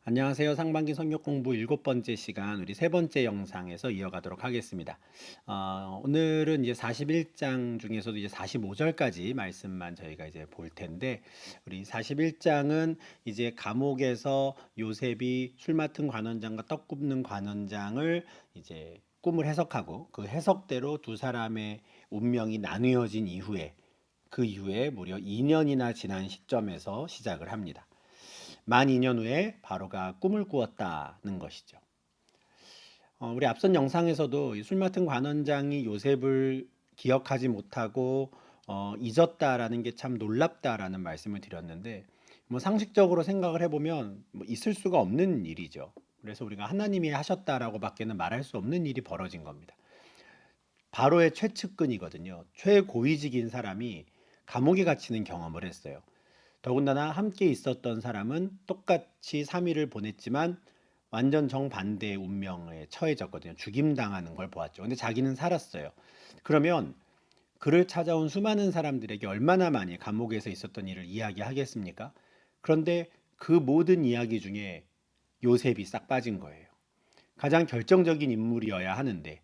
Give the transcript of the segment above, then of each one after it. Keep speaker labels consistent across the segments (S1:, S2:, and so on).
S1: 안녕하세요. 상반기 성경 공부 일곱 번째 시간, 우리 세 번째 영상에서 이어가도록 하겠습니다. 오늘은 이제 41장 중에서도 이제 45절까지 말씀만 저희가 이제 볼 텐데, 우리 41장은 이제 감옥에서 요셉이 술 맡은 관원장과 떡 굽는 관원장을 이제 꿈을 해석하고 그 해석대로 두 사람의 운명이 나누어진 이후에, 그 이후에 무려 2년이나 지난 시점에서 시작을 합니다. 만 2년 후에 바로가 꿈을 꾸었다는 것이죠. 우리 앞선 영상에서도 이술 맡은 관원장이 요셉을 기억하지 못하고 잊었다라는 게 참 놀랍다라는 말씀을 드렸는데, 뭐 상식적으로 생각을 해보면 뭐 있을 수가 없는 일이죠. 그래서 우리가 하나님이 하셨다라고밖에는 말할 수 없는 일이 벌어진 겁니다. 바로의 최측근이거든요. 최고위직인 사람이 감옥에 갇히는 경험을 했어요. 더군다나 함께 있었던 사람은 똑같이 3일을 보냈지만 완전 정반대의 운명에 처해졌거든요. 죽임당하는 걸 보았죠. 근데 자기는 살았어요. 그러면 그를 찾아온 수많은 사람들에게 얼마나 많이 감옥에서 있었던 일을 이야기하겠습니까? 그런데 그 모든 이야기 중에 요셉이 싹 빠진 거예요. 가장 결정적인 인물이어야 하는데,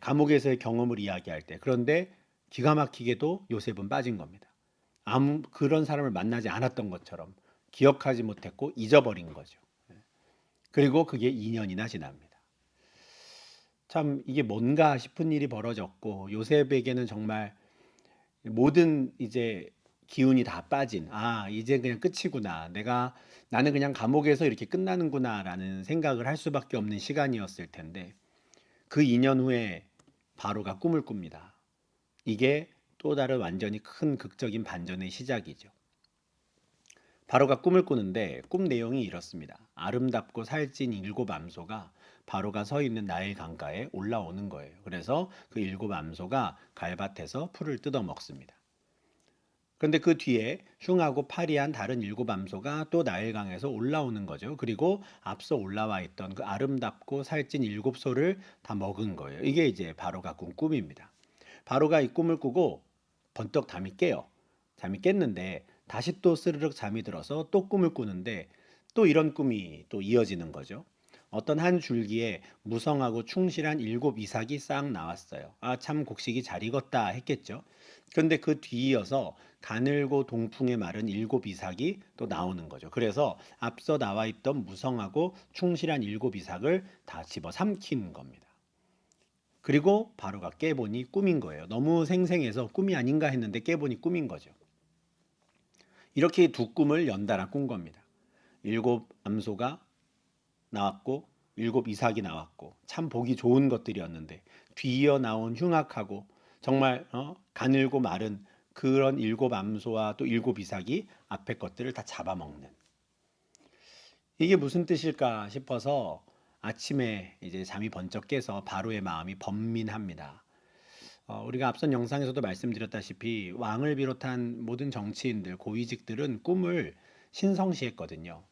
S1: 감옥에서의 경험을 이야기할 때, 그런데 기가 막히게도 요셉은 빠진 겁니다. 아무 그런 사람을 만나지 않았던 것처럼 기억하지 못했고 잊어버린 거죠. 그리고 그게 2년이나 지납니다. 참 이게 뭔가 싶은 일이 벌어졌고, 요셉에게는 정말 모든 이제 기운이 다 빠진, 이제 그냥 끝이구나, 나는 그냥 감옥에서 이렇게 끝나는구나라는 생각을 할 수밖에 없는 시간이었을 텐데, 그 2년 후에 바로가 꿈을 꿉니다. 이게 또 다른 완전히 큰 극적인 반전의 시작이죠. 바로가 꿈을 꾸는데 꿈 내용이 이렇습니다. 아름답고 살찐 일곱 암소가 바로가 서 있는 나일 강가에 올라오는 거예요. 그래서 그 일곱 암소가 갈밭에서 풀을 뜯어 먹습니다. 그런데 그 뒤에 흉하고 파리한 다른 일곱 암소가 또 나일강에서 올라오는 거죠. 그리고 앞서 올라와 있던 그 아름답고 살찐 일곱 소를 다 먹은 거예요. 이게 이제 바로가 꾼 꿈입니다. 바로가 이 꿈을 꾸고 번떡 잠이 깨요. 잠이 깼는데 다시 또 스르륵 잠이 들어서 또 꿈을 꾸는데 또 이런 꿈이 또 이어지는 거죠. 어떤 한 줄기에 무성하고 충실한 일곱 이삭이 싹 나왔어요. 참 곡식이 잘 익었다 했겠죠. 그런데 그 뒤이어서 가늘고 동풍에 마른 일곱 이삭이 또 나오는 거죠. 그래서 앞서 나와 있던 무성하고 충실한 일곱 이삭을 다 집어 삼킨 겁니다. 그리고 바로가 깨보니 꿈인 거예요. 너무 생생해서 꿈이 아닌가 했는데 깨보니 꿈인 거죠. 이렇게 두 꿈을 연달아 꾼 겁니다. 일곱 암소가 나왔고 일곱 이삭이 나왔고 참 보기 좋은 것들이었는데 뒤이어 나온 흉악하고 정말 가늘고 마른 그런 일곱 암소와 또 일곱 이삭이 앞에 것들을 다 잡아먹는, 이게 무슨 뜻일까 싶어서 아침에 이제 잠이 번쩍 깨서 바로의 마음이 번민합니다. 우리가 앞선 영상에서도 말씀드렸다시피 왕을 비롯한 모든 정치인들, 고위직들은 꿈을 신성시했거든요.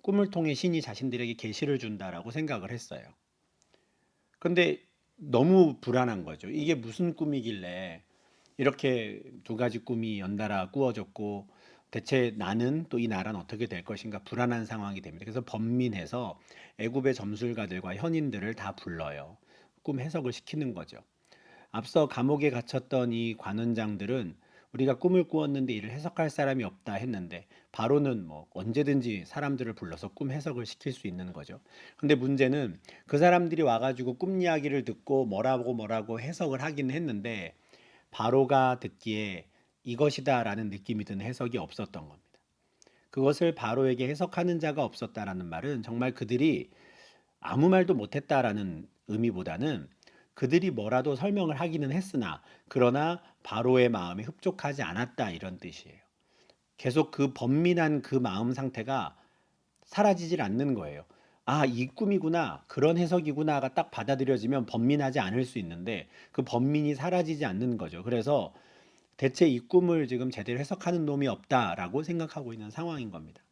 S1: 꿈을 통해 신이 자신들에게 계시를 준다라고 생각을 했어요. 그런데 너무 불안한 거죠. 이게 무슨 꿈이길래 이렇게 두 가지 꿈이 연달아 꾸어졌고 대체 나는 또 이 나라는 어떻게 될 것인가 불안한 상황이 됩니다. 그래서 번민해서 애굽의 점술가들과 현인들을 다 불러요. 꿈 해석을 시키는 거죠. 앞서 감옥에 갇혔던 이 관원장들은 우리가 꿈을 꾸었는데 이를 해석할 사람이 없다 했는데 바로는 뭐 언제든지 사람들을 불러서 꿈 해석을 시킬 수 있는 거죠. 근데 문제는 그 사람들이 와가지고 꿈 이야기를 듣고 뭐라고 해석을 하긴 했는데 바로가 듣기에 이것이다라는 느낌이 드는 해석이 없었던 겁니다. 그것을 바로에게 해석하는 자가 없었다라는 말은 정말 그들이 아무 말도 못했다라는 의미보다는 그들이 뭐라도 설명을 하기는 했으나 그러나 바로의 마음에 흡족하지 않았다 이런 뜻이에요. 계속 그 번민한 그 마음 상태가 사라지질 않는 거예요. 이 꿈이구나, 그런 해석이구나가 딱 받아들여지면 번민하지 않을 수 있는데 그 번민이 사라지지 않는 거죠. 그래서 대체 이 꿈을 지금 제대로 해석하는 놈이 없다라고 생각하고 있는 상황인 겁니다.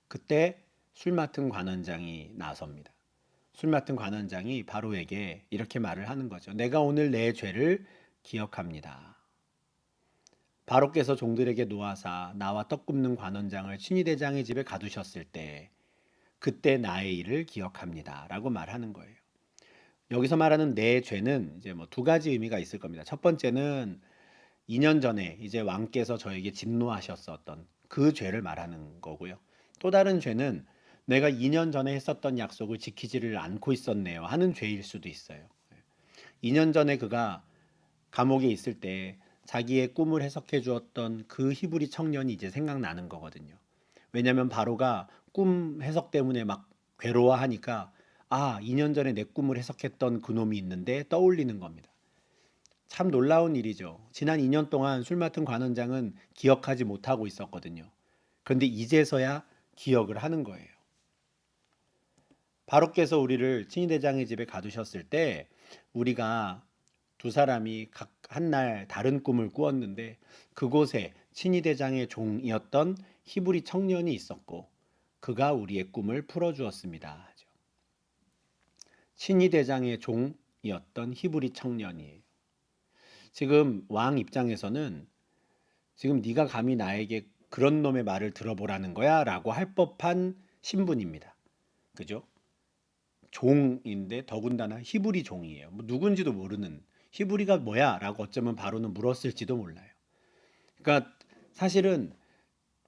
S1: 그때 술 맡은 관원장이 나섭니다. 술 맡은 관원장이 바로에게 이렇게 말을 하는 거죠. 내가 오늘 내 죄를 기억합니다. 바로께서 종들에게 놓아사 나와 떡 굽는 관원장을 친위대장의 집에 가두셨을 때 그때 나의 일을 기억합니다라고 말하는 거예요. 여기서 말하는 내 죄는 이제 뭐 두 가지 의미가 있을 겁니다. 첫 번째는 2년 전에 이제 왕께서 저에게 진노하셨었던 그 죄를 말하는 거고요. 또 다른 죄는 내가 2년 전에 했었던 약속을 지키지를 않고 있었네요 하는 죄일 수도 있어요. 2년 전에 그가 감옥에 있을 때 자기의 꿈을 해석해 주었던 그 히브리 청년이 이제 생각나는 거거든요. 왜냐하면 바로가 꿈 해석 때문에 막 괴로워하니까, 아, 2년 전에 내 꿈을 해석했던 그놈이 있는데 떠올리는 겁니다. 참 놀라운 일이죠. 지난 2년 동안 술 맡은 관원장은 기억하지 못하고 있었거든요. 그런데 이제서야 기억을 하는 거예요. 바로께서 우리를 친위대장의 집에 가두셨을 때 우리가 두 사람이 각 한 날 다른 꿈을 꾸었는데, 그곳에 친위대장의 종이었던 히브리 청년이 있었고 그가 우리의 꿈을 풀어주었습니다. 친위대장의 종이었던 히브리 청년이에요. 지금 왕 입장에서는 지금 네가 감히 나에게 그런 놈의 말을 들어보라는 거야? 라고 할 법한 신분입니다. 그죠? 종인데 더군다나 히브리 종이에요. 뭐 누군지도 모르는, 히브리가 뭐야? 라고 어쩌면 바로는 물었을지도 몰라요. 그러니까 사실은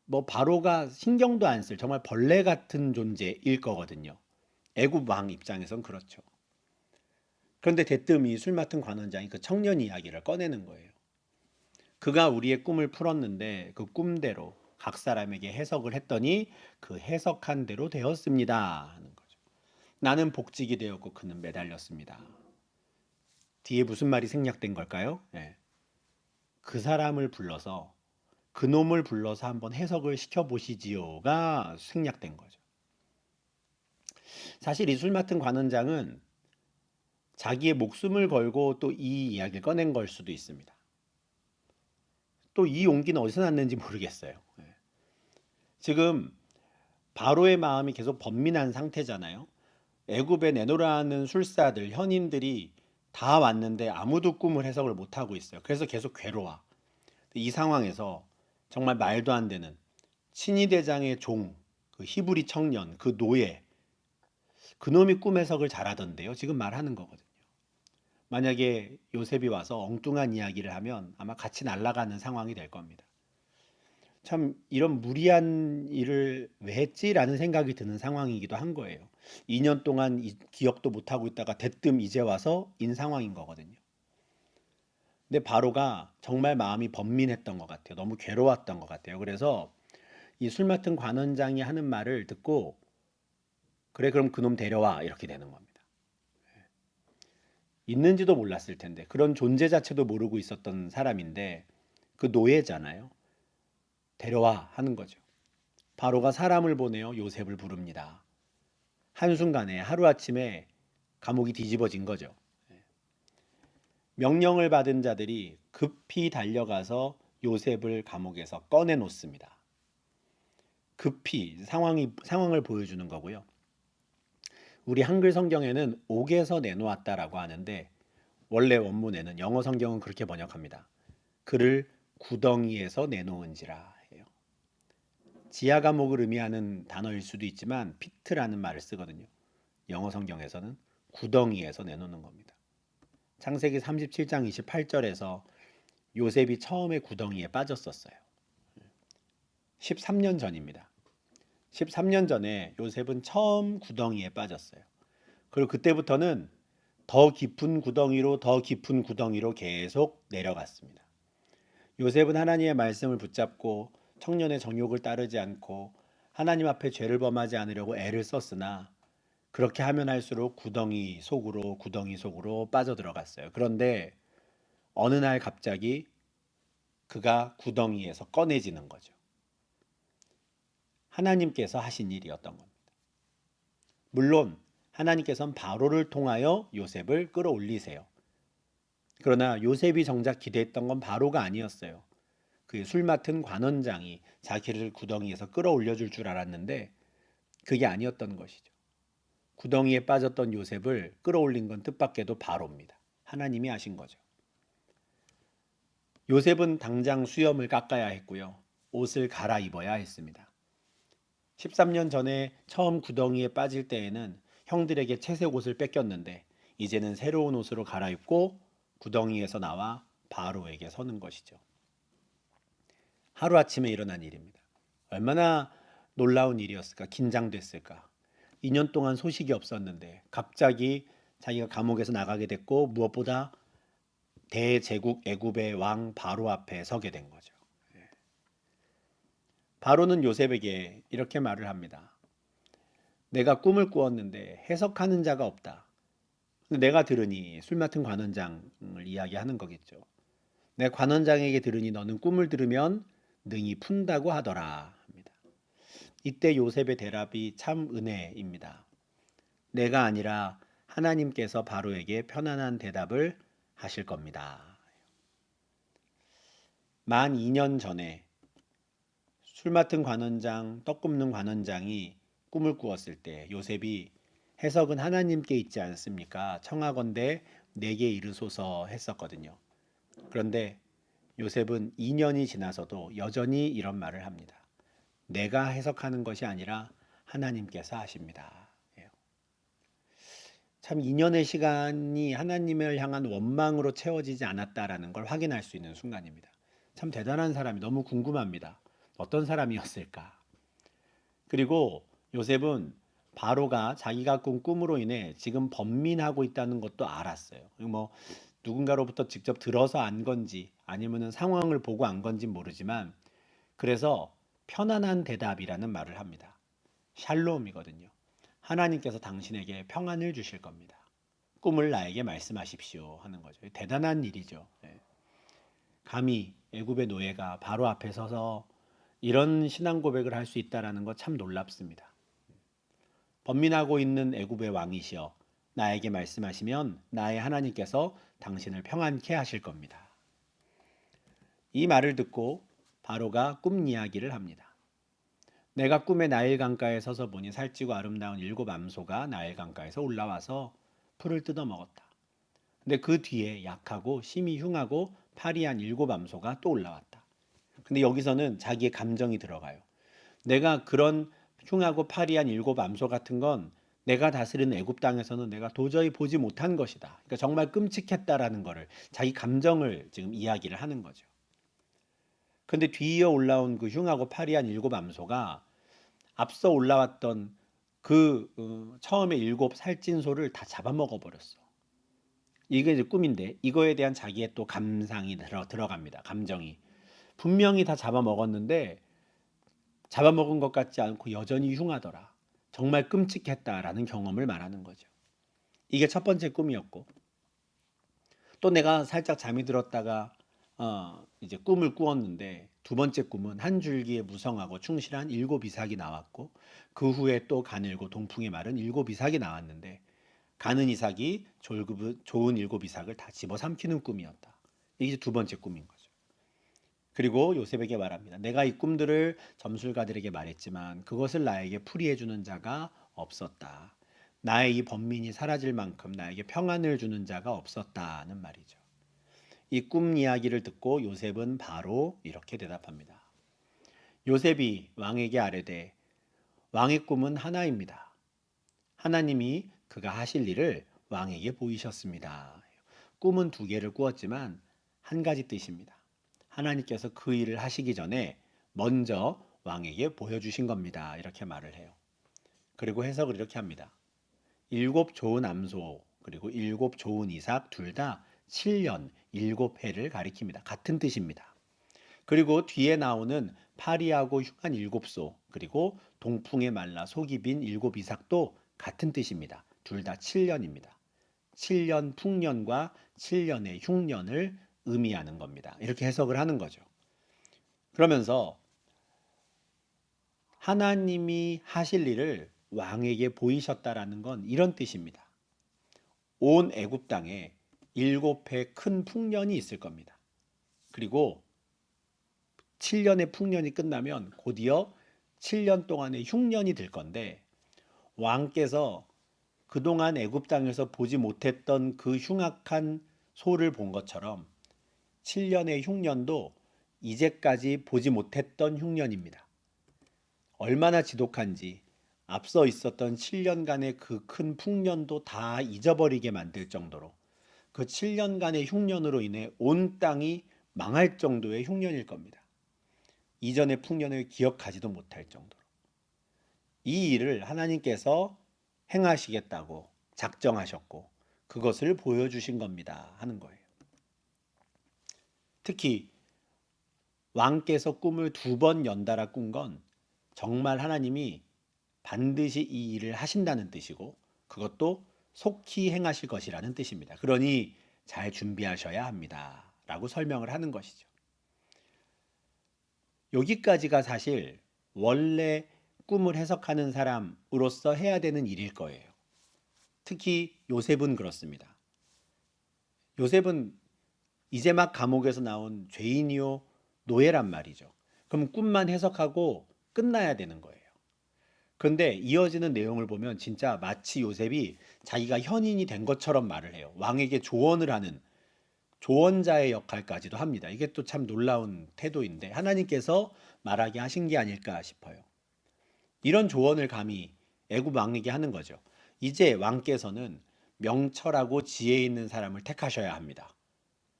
S1: 뭐 바로가 신경도 안 쓸 정말 벌레 같은 존재일 거거든요. 애굽 왕 입장에선 그렇죠. 그런데 대뜸 이 술 맡은 관원장이 그 청년 이야기를 꺼내는 거예요. 그가 우리의 꿈을 풀었는데 그 꿈대로 각 사람에게 해석을 했더니 그 해석한 대로 되었습니다 하는 거죠. 나는 복직이 되었고 그는 매달렸습니다. 뒤에 무슨 말이 생략된 걸까요? 네. 그 사람을 불러서, 그 놈을 불러서 한번 해석을 시켜보시지요가 생략된 거죠. 사실 이 술 맡은 관원장은 자기의 목숨을 걸고 또 이 이야기를 꺼낸 걸 수도 있습니다. 또 이 용기는 어디서 났는지 모르겠어요. 네. 지금 바로의 마음이 계속 번민한 상태잖아요. 애굽에 내놓으라는 술사들, 현인들이 다 왔는데 아무도 꿈을 해석을 못하고 있어요. 그래서 계속 괴로워. 이 상황에서 정말 말도 안 되는 친위대장의 종, 그 히브리 청년, 그 노예, 그놈이 꿈 해석을 잘하던데요. 지금 말하는 거거든요. 만약에 요셉이 와서 엉뚱한 이야기를 하면 아마 같이 날아가는 상황이 될 겁니다. 참 이런 무리한 일을 왜 했지라는 생각이 드는 상황이기도 한 거예요. 2년 동안 기억도 못하고 있다가 대뜸 이제 와서 인 상황인 거거든요. 근데 바로가 정말 마음이 번민했던 것 같아요. 너무 괴로웠던 것 같아요. 그래서 이 술 맡은 관원장이 하는 말을 듣고, 그래 그럼 그놈 데려와, 이렇게 되는 겁니다. 있는지도 몰랐을 텐데, 그런 존재 자체도 모르고 있었던 사람인데 그 노예잖아요. 데려와 하는 거죠. 바로가 사람을 보내어 요셉을 부릅니다. 한순간에 하루아침에 감옥이 뒤집어진 거죠. 명령을 받은 자들이 급히 달려가서 요셉을 감옥에서 꺼내 놓습니다. 급히 상황을 보여주는 거고요. 우리 한글 성경에는 옥에서 내놓았다라고 하는데 원래 원문에는, 영어 성경은 그렇게 번역합니다. 그를 구덩이에서 내놓은지라 해요. 지하 감옥을 의미하는 단어일 수도 있지만 피트라는 말을 쓰거든요. 영어 성경에서는 구덩이에서 내놓는 겁니다. 창세기 37장 28절에서 요셉이 처음에 구덩이에 빠졌었어요. 13년 전입니다. 13년 전에 요셉은 처음 구덩이에 빠졌어요. 그리고 그때부터는 더 깊은 구덩이로 더 깊은 구덩이로 계속 내려갔습니다. 요셉은 하나님의 말씀을 붙잡고 청년의 정욕을 따르지 않고 하나님 앞에 죄를 범하지 않으려고 애를 썼으나 그렇게 하면 할수록 구덩이 속으로 빠져들어갔어요. 그런데 어느 날 갑자기 그가 구덩이에서 꺼내지는 거죠. 하나님께서 하신 일이었던 겁니다. 물론 하나님께서는 바로를 통하여 요셉을 끌어올리세요. 그러나 요셉이 정작 기대했던 건 바로가 아니었어요. 그 술 맡은 관원장이 자기를 구덩이에서 끌어올려줄 줄 알았는데 그게 아니었던 것이죠. 구덩이에 빠졌던 요셉을 끌어올린 건 뜻밖에도 바로입니다. 하나님이 하신 거죠. 요셉은 당장 수염을 깎아야 했고요. 옷을 갈아입어야 했습니다. 13년 전에 처음 구덩이에 빠질 때에는 형들에게 채색 옷을 뺏겼는데 이제는 새로운 옷으로 갈아입고 구덩이에서 나와 바로에게 서는 것이죠. 하루아침에 일어난 일입니다. 얼마나 놀라운 일이었을까, 긴장됐을까. 2년 동안 소식이 없었는데 갑자기 자기가 감옥에서 나가게 됐고 무엇보다 대제국 애굽의 왕 바로 앞에 서게 된 거죠. 바로는 요셉에게 이렇게 말을 합니다. 내가 꿈을 꾸었는데 해석하는 자가 없다. 근데 내가 들으니 술 맡은 관원장을 이야기하는 거겠죠. 내 관원장에게 들으니 너는 꿈을 들으면 능히 푼다고 하더라 합니다. 이때 요셉의 대답이 참 은혜입니다. 내가 아니라 하나님께서 바로에게 편안한 대답을 하실 겁니다. 만 2년 전에 술 맡은 관원장, 떡 굽는 관원장이 꿈을 꾸었을 때 요셉이 해석은 하나님께 있지 않습니까? 청하건대 내게 이르소서 했었거든요. 그런데 요셉은 2년이 지나서도 여전히 이런 말을 합니다. 내가 해석하는 것이 아니라 하나님께서 하십니다. 참 2년의 시간이 하나님을 향한 원망으로 채워지지 않았다라는 걸 확인할 수 있는 순간입니다. 참 대단한 사람이 너무 궁금합니다. 어떤 사람이었을까? 그리고 요셉은 바로가 자기가 꾼 꿈으로 인해 지금 번민하고 있다는 것도 알았어요. 뭐 누군가로부터 직접 들어서 안 건지 아니면은 상황을 보고 안 건지 모르지만 그래서 편안한 대답이라는 말을 합니다. 샬롬이거든요. 하나님께서 당신에게 평안을 주실 겁니다. 꿈을 나에게 말씀하십시오 하는 거죠. 대단한 일이죠. 감히 애굽의 노예가 바로 앞에 서서 이런 신앙 고백을 할 수 있다라는 거 참 놀랍습니다. 번민하고 있는 애굽의 왕이시여 나에게 말씀하시면 나의 하나님께서 당신을 평안케 하실 겁니다. 이 말을 듣고 바로가 꿈 이야기를 합니다. 내가 꿈에 나일 강가에 서서 보니 살찌고 아름다운 7 암소가 나일 강가에서 올라와서 풀을 뜯어 먹었다. 근데 그 뒤에 약하고 심히 흉하고 파리한 7 암소가 또 올라왔다. 근데 여기서는 자기의 감정이 들어가요. 내가 그런 흉하고 파리한 7 암소 같은 건 내가 다스리는 애굽 땅에서는 내가 도저히 보지 못한 것이다. 그러니까 정말 끔찍했다라는 거를 자기 감정을 지금 이야기를 하는 거죠. 근데 뒤이어 올라온 그 흉하고 파리한 7 암소가 앞서 올라왔던 그 처음에 7 살찐 소를 다 잡아먹어 버렸어. 이게 이제 꿈인데 이거에 대한 자기의 또 감상이 들어갑니다. 감정이. 분명히 다 잡아먹었는데 잡아먹은 것 같지 않고 여전히 흉하더라. 정말 끔찍했다라는 경험을 말하는 거죠. 이게 첫 번째 꿈이었고 또 내가 살짝 잠이 들었다가 이제 꿈을 꾸었는데 두 번째 꿈은 한 줄기에 무성하고 충실한 7 이삭이 나왔고 그 후에 또 가늘고 동풍에 마른 7 이삭이 나왔는데 가는 이삭이 좋은 7 이삭을 다 집어삼키는 꿈이었다. 이게 두 번째 꿈인 거죠. 그리고 요셉에게 말합니다. 내가 이 꿈들을 점술가들에게 말했지만 그것을 나에게 풀이해 주는 자가 없었다. 나의 이 번민이 사라질 만큼 나에게 평안을 주는 자가 없었다는 말이죠. 이 꿈 이야기를 듣고 요셉은 바로 이렇게 대답합니다. 요셉이 왕에게 아뢰되 왕의 꿈은 하나입니다. 하나님이 그가 하실 일을 왕에게 보이셨습니다. 꿈은 2개를 꾸었지만 한 가지 뜻입니다. 하나님께서 그 일을 하시기 전에 먼저 왕에게 보여주신 겁니다. 이렇게 말을 해요. 그리고 해석을 이렇게 합니다. 7 좋은 암소 그리고 7 좋은 이삭 둘 다 7년 7해를 가리킵니다. 같은 뜻입니다. 그리고 뒤에 나오는 파리하고 흉한 7소 그리고 동풍에 말라 속이 빈 7 이삭도 같은 뜻입니다. 둘 다 7년입니다. 7년 풍년과 7년의 흉년을 의미하는 겁니다. 이렇게 해석을 하는 거죠. 그러면서 하나님이 하실 일을 왕에게 보이셨다라는 건 이런 뜻입니다. 온 애굽 땅에 7해 큰 풍년이 있을 겁니다. 그리고 7년의 풍년이 끝나면 곧이어 7년 동안의 흉년이 될 건데 왕께서 그동안 애굽 땅에서 보지 못했던 그 흉악한 소를 본 것처럼 7년의 흉년도 이제까지 보지 못했던 흉년입니다. 얼마나 지독한지 앞서 있었던 7년간의 그 큰 풍년도 다 잊어버리게 만들 정도로 그 7년간의 흉년으로 인해 온 땅이 망할 정도의 흉년일 겁니다. 이전의 풍년을 기억하지도 못할 정도로. 이 일을 하나님께서 행하시겠다고 작정하셨고 그것을 보여주신 겁니다 하는 거예요. 특히 왕께서 꿈을 2번 연달아 꾼 건 정말 하나님이 반드시 이 일을 하신다는 뜻이고 그것도 속히 행하실 것이라는 뜻입니다. 그러니 잘 준비하셔야 합니다 라고 설명을 하는 것이죠. 여기까지가 사실 원래 꿈을 해석하는 사람으로서 해야 되는 일일 거예요. 특히 요셉은 그렇습니다. 요셉은 이제 막 감옥에서 나온 죄인이요 노예란 말이죠. 그럼 꿈만 해석하고 끝나야 되는 거예요. 그런데 이어지는 내용을 보면 진짜 마치 요셉이 자기가 현인이 된 것처럼 말을 해요. 왕에게 조언을 하는 조언자의 역할까지도 합니다. 이게 또 참 놀라운 태도인데 하나님께서 말하게 하신 게 아닐까 싶어요. 이런 조언을 감히 애굽 왕에게 하는 거죠. 이제 왕께서는 명철하고 지혜 있는 사람을 택하셔야 합니다.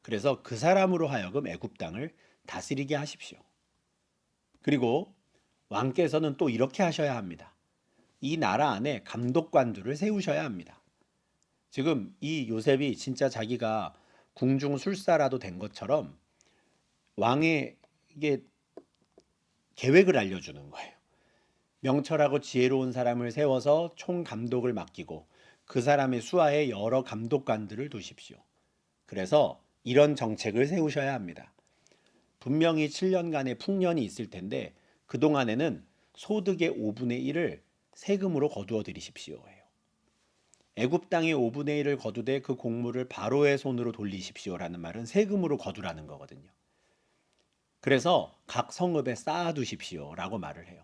S1: 그래서 그 사람으로 하여금 애굽 땅을 다스리게 하십시오. 그리고 왕께서는 또 이렇게 하셔야 합니다. 이 나라 안에 감독관들을 세우셔야 합니다. 지금 이 요셉이 진짜 자기가 궁중 술사라도 된 것처럼 왕에게 계획을 알려주는 거예요. 명철하고 지혜로운 사람을 세워서 총 감독을 맡기고 그 사람의 수하에 여러 감독관들을 두십시오. 그래서 이런 정책을 세우셔야 합니다. 분명히 7년간의 풍년이 있을 텐데 그동안에는 소득의 5분의 1을 세금으로 거두어 들이십시오 해요. 애굽 땅의 5분의 1을 거두되 그 곡물을 바로의 손으로 돌리십시오라는 말은 세금으로 거두라는 거거든요. 그래서 각 성읍에 쌓아두십시오라고 말을 해요.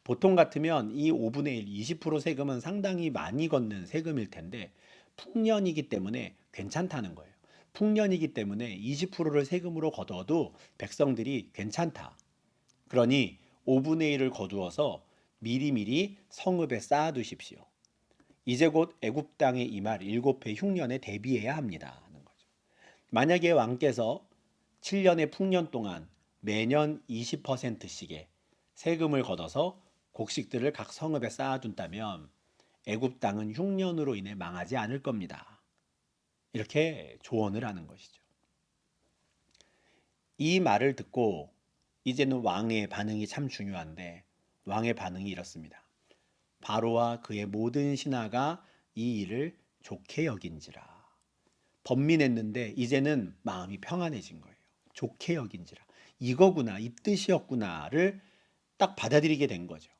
S1: 보통 같으면 이 5분의 1, 20% 세금은 상당히 많이 걷는 세금일 텐데 풍년이기 때문에 괜찮다는 거예요. 풍년이기 때문에 20%를 세금으로 거둬도 백성들이 괜찮다. 그러니 5분의 1을 거두어서 미리미리 성읍에 쌓아두십시오. 이제 곧 애굽 땅에 임할 7해 흉년에 대비해야 합니다 하는 거죠. 만약에 왕께서 7년의 풍년 동안 매년 20%씩의 세금을 걷어서 곡식들을 각 성읍에 쌓아둔다면 애굽 땅은 흉년으로 인해 망하지 않을 겁니다. 이렇게 조언을 하는 것이죠. 이 말을 듣고 이제는 왕의 반응이 참 중요한데 왕의 반응이 이렇습니다. 바로와 그의 모든 신하가 이 일을 좋게 여긴지라. 번민했는데 이제는 마음이 평안해진 거예요. 좋게 여긴지라. 이거구나, 이 뜻이었구나를 딱 받아들이게 된 거죠.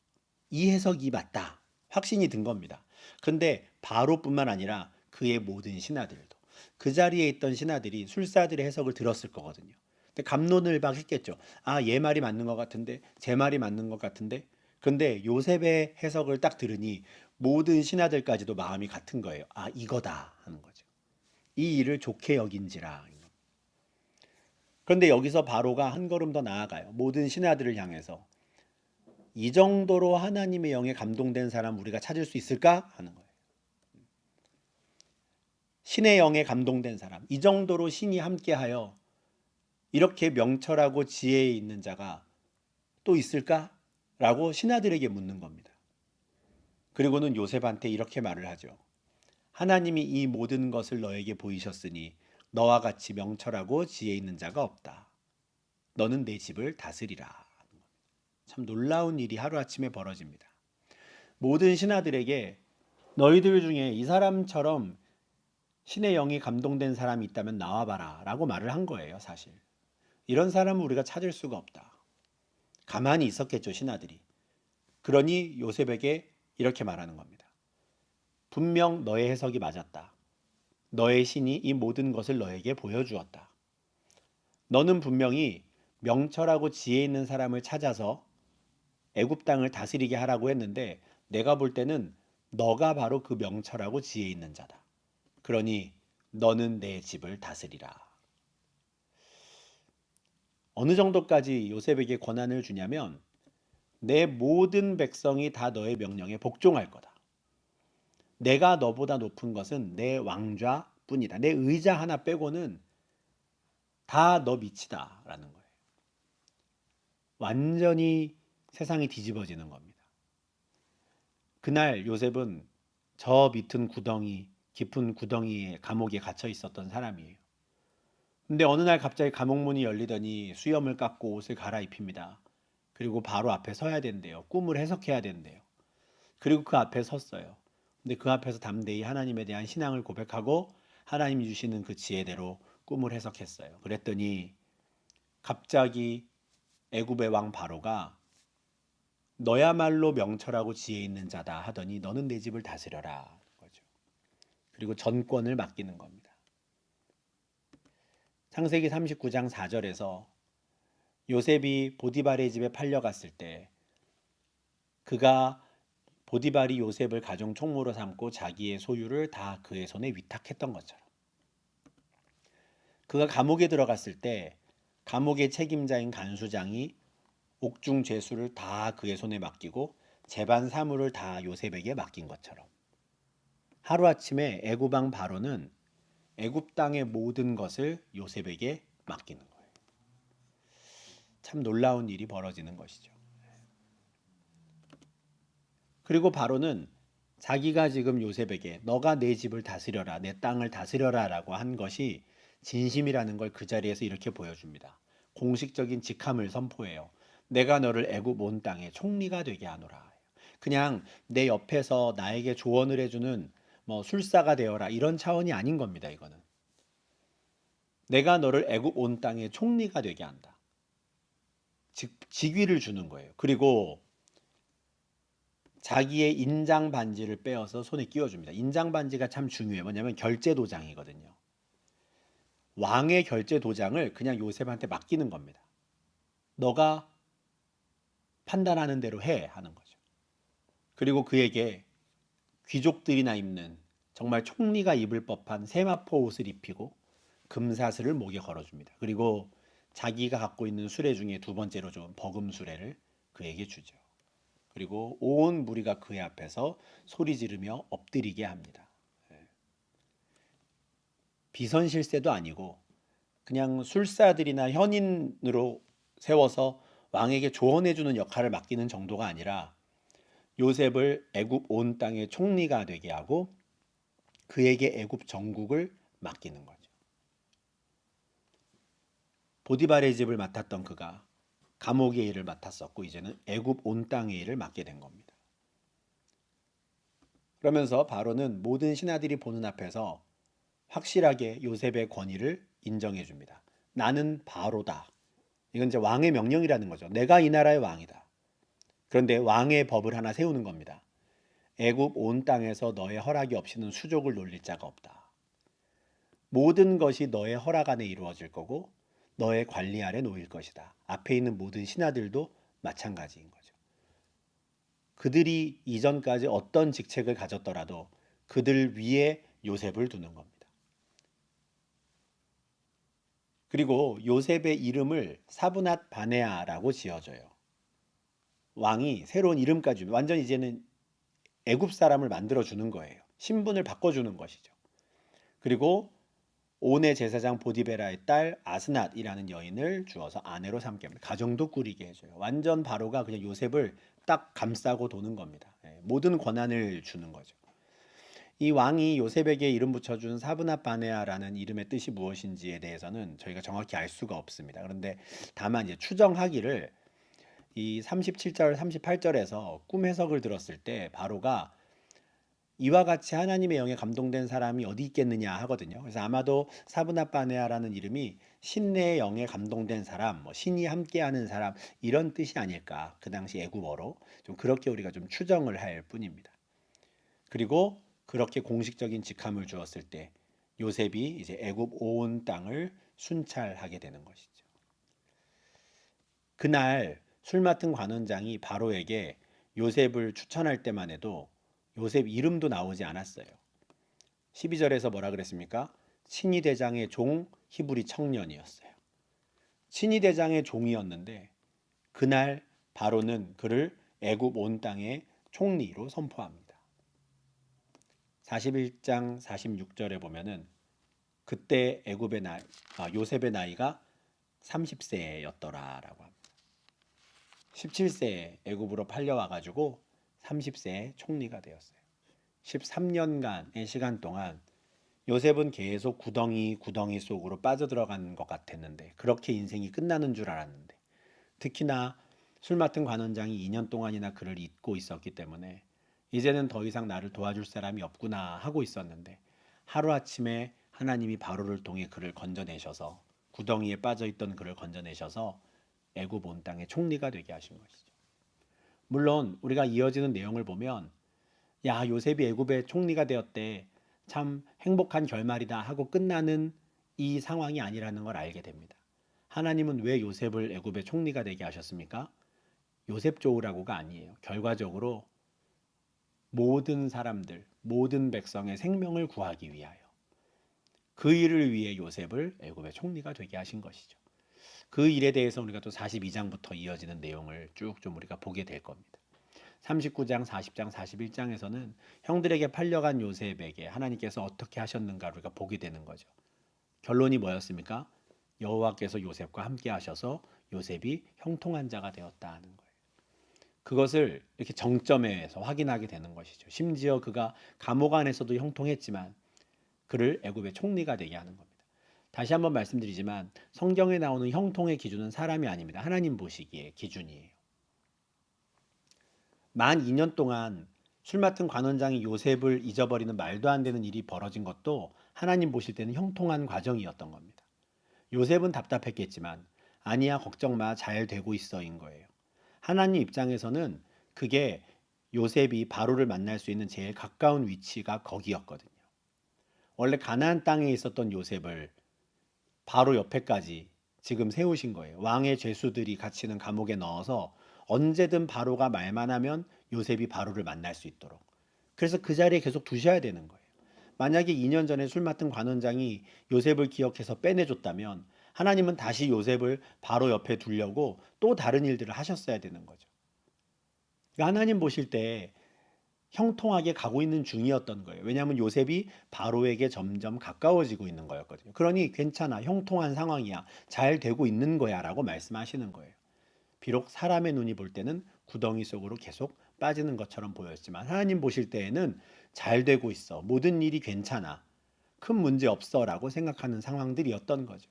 S1: 이 해석이 맞다. 확신이 든 겁니다. 근데 바로뿐만 아니라 그의 모든 신하들도 그 자리에 있던 신하들이 술사들의 해석을 들었을 거거든요. 근데 갑론을 막 했겠죠. 아, 얘 말이 맞는 것 같은데, 제 말이 맞는 것 같은데. 근데 요셉의 해석을 딱 들으니 모든 신하들까지도 마음이 같은 거예요. 아, 이거다 하는 거죠. 이 일을 좋게 여긴지라. 그런데 여기서 바로가 한 걸음 더 나아가요. 모든 신하들을 향해서 이 정도로 하나님의 영에 감동된 사람 우리가 찾을 수 있을까? 하는 거예요. 신의 영에 감동된 사람, 이 정도로 신이 함께하여 이렇게 명철하고 지혜 있는 자가 또 있을까? 라고 신하들에게 묻는 겁니다. 그리고는 요셉한테 이렇게 말을 하죠. 하나님이 이 모든 것을 너에게 보이셨으니 너와 같이 명철하고 지혜 있는 자가 없다. 너는 내 집을 다스리라. 참 놀라운 일이 하루아침에 벌어집니다. 모든 신하들에게 너희들 중에 이 사람처럼 신의 영이 감동된 사람이 있다면 나와봐라 라고 말을 한 거예요, 사실. 이런 사람은 우리가 찾을 수가 없다. 가만히 있었겠죠, 신하들이. 그러니 요셉에게 이렇게 말하는 겁니다. 분명 너의 해석이 맞았다. 너의 신이 이 모든 것을 너에게 보여주었다. 너는 분명히 명철하고 지혜 있는 사람을 찾아서 애굽 땅을 다스리게 하라고 했는데 내가 볼 때는 너가 바로 그 명철하고 지혜 있는 자다. 그러니 너는 내 집을 다스리라. 어느 정도까지 요셉에게 권한을 주냐면 내 모든 백성이 다 너의 명령에 복종할 거다. 내가 너보다 높은 것은 내 왕좌뿐이다. 내 의자 하나 빼고는 다 너 밑이다라는 거예요. 완전히 세상이 뒤집어지는 겁니다. 그날 요셉은 저 밑은 구덩이, 깊은 구덩이에 감옥에 갇혀 있었던 사람이에요. 근데 어느 날 갑자기 감옥 문이 열리더니 수염을 깎고 옷을 갈아입힙니다. 그리고 바로 앞에 서야 된대요. 꿈을 해석해야 된대요. 그리고 그 앞에 섰어요. 근데 그 앞에서 담대히 하나님에 대한 신앙을 고백하고 하나님이 주시는 그 지혜대로 꿈을 해석했어요. 그랬더니 갑자기 애굽의 왕 바로가 너야말로 명철하고 지혜 있는 자다 하더니 너는 내 집을 다스려라 거죠. 그리고 전권을 맡기는 겁니다. 창세기 39장 4절에서 요셉이 보디발의 집에 팔려갔을 때 그가 보디발이 요셉을 가정 총무로 삼고 자기의 소유를 다 그의 손에 위탁했던 것처럼 그가 감옥에 들어갔을 때 감옥의 책임자인 간수장이 옥중 죄수를 다 그의 손에 맡기고 재반 사물을 다 요셉에게 맡긴 것처럼 하루아침에 애굽 왕 바로는 애굽 땅의 모든 것을 요셉에게 맡기는 거예요. 참 놀라운 일이 벌어지는 것이죠. 그리고 바로는 자기가 지금 요셉에게 너가 내 집을 다스려라, 내 땅을 다스려라라고 한 것이 진심이라는 걸 그 자리에서 이렇게 보여줍니다. 공식적인 직함을 선포해요. 내가 너를 애굽 온 땅의 총리가 되게 하노라. 그냥 내 옆에서 나에게 조언을 해주는 뭐 술사가 되어라 이런 차원이 아닌 겁니다. 이거는 내가 너를 애굽 온 땅의 총리가 되게 한다. 직위를 주는 거예요. 그리고 자기의 인장 반지를 빼어서 손에 끼워줍니다. 인장 반지가 참 중요해요. 뭐냐면 결제 도장이거든요. 왕의 결제 도장을 그냥 요셉한테 맡기는 겁니다. 너가 판단하는 대로 해 하는 거죠. 그리고 그에게 귀족들이나 입는 정말 총리가 입을 법한 세마포 옷을 입히고 금사슬을 목에 걸어줍니다. 그리고 자기가 갖고 있는 수레 중에 두 번째로 좋은 버금 수레를 그에게 주죠. 그리고 온 무리가 그의 앞에서 소리 지르며 엎드리게 합니다. 비선실세도 아니고 그냥 술사들이나 현인으로 세워서 왕에게 조언해주는 역할을 맡기는 정도가 아니라 요셉을 애굽 온 땅의 총리가 되게 하고 그에게 애굽 전국을 맡기는 거죠. 보디발의 집을 맡았던 그가 감옥의 일을 맡았었고 이제는 애굽 온 땅의 일을 맡게 된 겁니다. 그러면서 바로는 모든 신하들이 보는 앞에서 확실하게 요셉의 권위를 인정해 줍니다. 나는 바로다. 이건 이제 왕의 명령이라는 거죠. 내가 이 나라의 왕이다. 그런데 왕의 법을 하나 세우는 겁니다. 애굽 온 땅에서 너의 허락이 없이는 수족을 놀릴 자가 없다. 모든 것이 너의 허락 안에 이루어질 거고 너의 관리 아래 놓일 것이다. 앞에 있는 모든 신하들도 마찬가지인 거죠. 그들이 이전까지 어떤 직책을 가졌더라도 그들 위에 요셉을 두는 겁니다. 그리고 요셉의 이름을 사브낫 바네아라고 지어줘요. 왕이 새로운 이름까지 완전 이제는 애굽 사람을 만들어 주는 거예요. 신분을 바꿔주는 것이죠. 그리고 온의 제사장 보디베라의 딸 아스낫이라는 여인을 주어서 아내로 삼게 합니다. 가정도 꾸리게 해줘요. 완전 바로가 그냥 요셉을 딱 감싸고 도는 겁니다. 모든 권한을 주는 거죠. 이 왕이 요셉에게 이름 붙여준 사브낫 바네아라는 이름의 뜻이 무엇인지에 대해서는 저희가 정확히 알 수가 없습니다. 그런데 다만 이제 추정하기를 이 37절, 38절에서 꿈 해석을 들었을 때 바로가 이와 같이 하나님의 영에 감동된 사람이 어디 있겠느냐 하거든요. 그래서 아마도 사브낫 바네아라는 이름이 신의 영에 감동된 사람, 뭐 신이 함께하는 사람 이런 뜻이 아닐까. 그 당시 애굽어로 좀 그렇게 우리가 좀 추정을 할 뿐입니다. 그리고 그렇게 공식적인 직함을 주었을 때 요셉이 이제 애굽 온 땅을 순찰하게 되는 것이죠. 그날 술 맡은 관원장이 바로에게 요셉을 추천할 때만 해도 요셉 이름도 나오지 않았어요. 12절에서 뭐라 그랬습니까? 친위 대장의 종 히브리 청년이었어요. 친위 대장의 종이었는데 그날 바로는 그를 애굽 온 땅의 총리로 선포합니다. 41장 46절에 보면은 그때 요셉의 나이가 30세였더라라고 합니다. 17세에 애굽으로 팔려와 가지고 30세에 총리가 되었어요. 13년간의 시간 동안 요셉은 계속 구덩이 속으로 빠져들어간 것 같았는데, 그렇게 인생이 끝나는 줄 알았는데, 특히나 술 맡은 관원장이 2년 동안이나 그를 잊고 있었기 때문에 이제는 더 이상 나를 도와줄 사람이 없구나 하고 있었는데, 하루아침에 하나님이 바로를 통해 그를 건져내셔서, 구덩이에 빠져있던 그를 건져내셔서 애굽 온 땅의 총리가 되게 하신 것이죠. 물론 우리가 이어지는 내용을 보면 야, 요셉이 애굽의 총리가 되었대, 참 행복한 결말이다 하고 끝나는 이 상황이 아니라는 걸 알게 됩니다. 하나님은 왜 요셉을 애굽의 총리가 되게 하셨습니까? 요셉 좋으라고가 아니에요. 결과적으로 모든 사람들, 모든 백성의 생명을 구하기 위하여, 그 일을 위해 요셉을 애굽의 총리가 되게 하신 것이죠. 그 일에 대해서 우리가 또 42장부터 이어지는 내용을 쭉 좀 우리가 보게 될 겁니다. 39장, 40장, 41장에서는 형들에게 팔려간 요셉에게 하나님께서 어떻게 하셨는가 우리가 보게 되는 거죠. 결론이 뭐였습니까? 여호와께서 요셉과 함께 하셔서 요셉이 형통한 자가 되었다 하는 거예요. 그것을 이렇게 정점에서 확인하게 되는 것이죠. 심지어 그가 감옥 안에서도 형통했지만 그를 애굽의 총리가 되게 하는 겁니다. 다시 한번 말씀드리지만 성경에 나오는 형통의 기준은 사람이 아닙니다. 하나님 보시기에 기준이에요. 만 2년 동안 술 맡은 관원장이 요셉을 잊어버리는 말도 안 되는 일이 벌어진 것도 하나님 보실 때는 형통한 과정이었던 겁니다. 요셉은 답답했겠지만 아니야, 걱정 마, 잘 되고 있어인 거예요. 하나님 입장에서는 그게 요셉이 바로를 만날 수 있는 제일 가까운 위치가 거기였거든요. 원래 가나안 땅에 있었던 요셉을 바로 옆에까지 지금 세우신 거예요. 왕의 죄수들이 갇히는 감옥에 넣어서 언제든 바로가 말만 하면 요셉이 바로를 만날 수 있도록. 그래서 그 자리에 계속 두셔야 되는 거예요. 만약에 2년 전에 술 맡은 관원장이 요셉을 기억해서 빼내줬다면 하나님은 다시 요셉을 바로 옆에 두려고 또 다른 일들을 하셨어야 되는 거죠. 그러니까 하나님 보실 때 형통하게 가고 있는 중이었던 거예요. 왜냐하면 요셉이 바로에게 점점 가까워지고 있는 거였거든요. 그러니 괜찮아, 형통한 상황이야, 잘 되고 있는 거야 라고 말씀하시는 거예요. 비록 사람의 눈이 볼 때는 구덩이 속으로 계속 빠지는 것처럼 보였지만 하나님 보실 때에는 잘 되고 있어, 모든 일이 괜찮아, 큰 문제 없어 라고 생각하는 상황들이었던 거죠.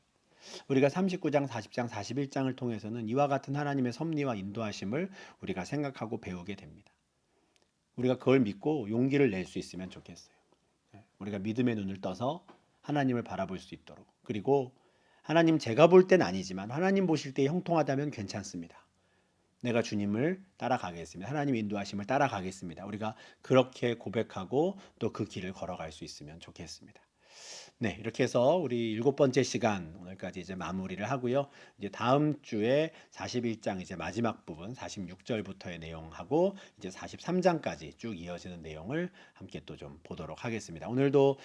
S1: 우리가 39장, 40장, 41장을 통해서는 이와 같은 하나님의 섭리와 인도하심을 우리가 생각하고 배우게 됩니다. 우리가 그걸 믿고 용기를 낼 수 있으면 좋겠어요. 우리가 믿음의 눈을 떠서 하나님을 바라볼 수 있도록. 그리고 하나님, 제가 볼 땐 아니지만 하나님 보실 때 형통하다면 괜찮습니다. 내가 주님을 따라가겠습니다. 하나님 인도하심을 따라가겠습니다. 우리가 그렇게 고백하고 또 그 길을 걸어갈 수 있으면 좋겠습니다. 네, 이렇게 해서 우리 7번째 시간 오늘까지 이제 마무리를 하고요. 이제 다음 주에 41장 이제 마지막 부분 46절부터의 내용하고 이제 43장까지 쭉 이어지는 내용을 함께 또 좀 보도록 하겠습니다. 오늘도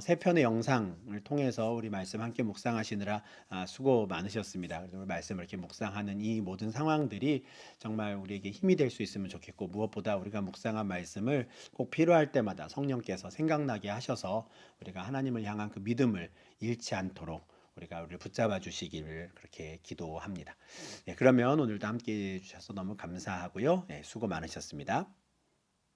S1: 세 편의 영상을 통해서 우리 말씀 함께 묵상하시느라 수고 많으셨습니다. 그래서 말씀을 이렇게 묵상하는 이 모든 상황들이 정말 우리에게 힘이 될 수 있으면 좋겠고, 무엇보다 우리가 묵상한 말씀을 꼭 필요할 때마다 성령께서 생각나게 하셔서 우리가 하나님을 향한 그 믿음을 잃지 않도록 우리를 붙잡아 주시기를 그렇게 기도합니다. 네, 그러면 오늘도 함께 해 주셔서 너무 감사하고요. 네, 수고 많으셨습니다.